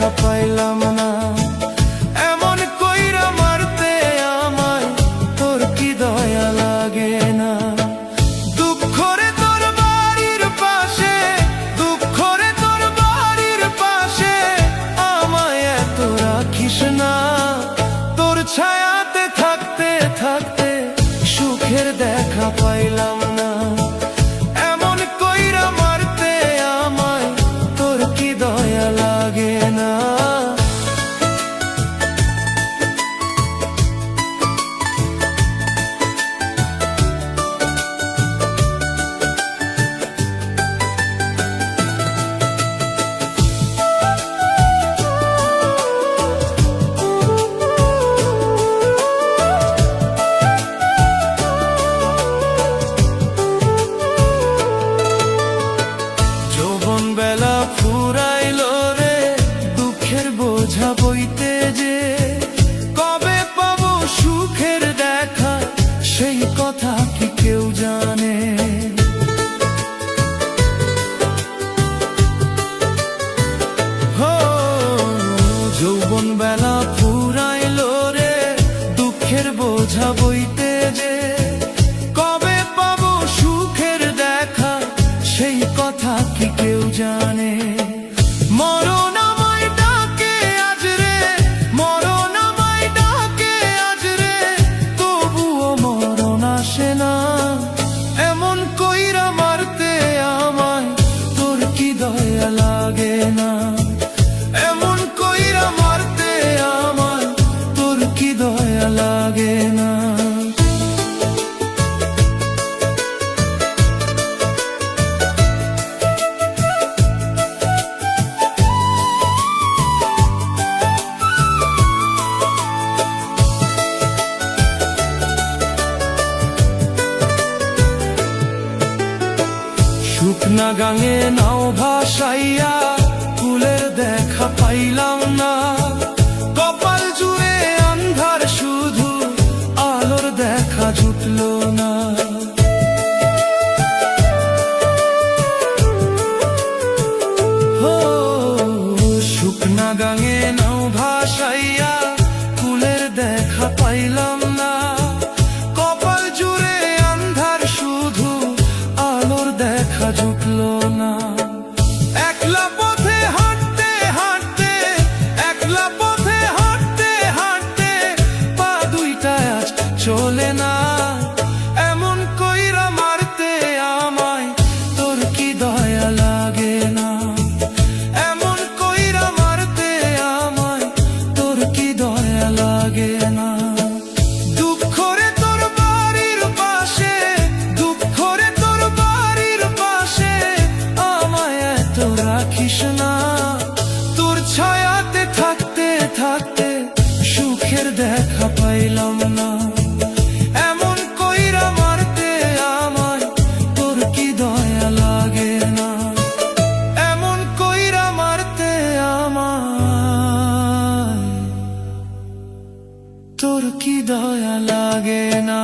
দেখা পাইলাম না। এমন কইরা মারতে আমায় তোর কি দয়া লাগে না? দুঃখ রে তোর বাড়ির পাশে, দুঃখ রে তোর বাড়ির পাশে আমায় এত রাখিস না। তোর ছায়াতে থাকতে থাকতে সুখের দেখা পাইলাম না। এমন কইরা মারতে আমায় তোর কি দয়া লাগে না? বেলা ফুরাইলো রে দুঃখের বোঝা বইতে যে, কবে পাবো সুখের দেখা সেই কথা কি কেউ জানে? যৌবন বেলা ফুরাইলো রে দুঃখের বোঝা বইতে যে, কবে পাবো সুখের দেখা সেই কথা কি কেউ জানে? মরণ আমায় ডাকে আজ রে, মরণ আমায় ডাকে আজ রে, তবুও মরণ আসে না। এমন কইরা মারতে আমায় তোর কি দয়া লাগে না? এমন কইরা মারতে আমায় তোর কি দয়া লাগে না? শুকনা গাঙে নাও ভাসাইয়া কুলের দেখা পাইলাম না। কপাল জুড়ে আন্ধার শুধু আলোর দেখা জুটলো না। শুকনা গাঙে নাও ভাসাইয়া কুলের দেখা পাইলাম না। কপাল জুড়ে আন্ধার শুধু আলোর দেখা জুটলো না। একলা পথে হাঁটতে হাঁটতে, একলা পথে হাঁটতে হাঁটতে পা দুইটা আজ চলে না। এমন কইরা মারতে আমায় তোর কি দয়া লাগে না? এমন কইরা মারতে আমায় তোর কি দয়া লাগে না? দুঃখ রে তোর বাড়ির পাশে, দুঃখ রে তোর বাড়ির পাশে আমায় এত রাখিস না। তোর ছায়াতে থাকতে থাকতে সুখের দেখা পাইলাম না। এমন কইরা মারতে আমায় তোর কি দয়া লাগে না? এমন কইরা মারতে আমায় তোর কি দয়া লাগে না?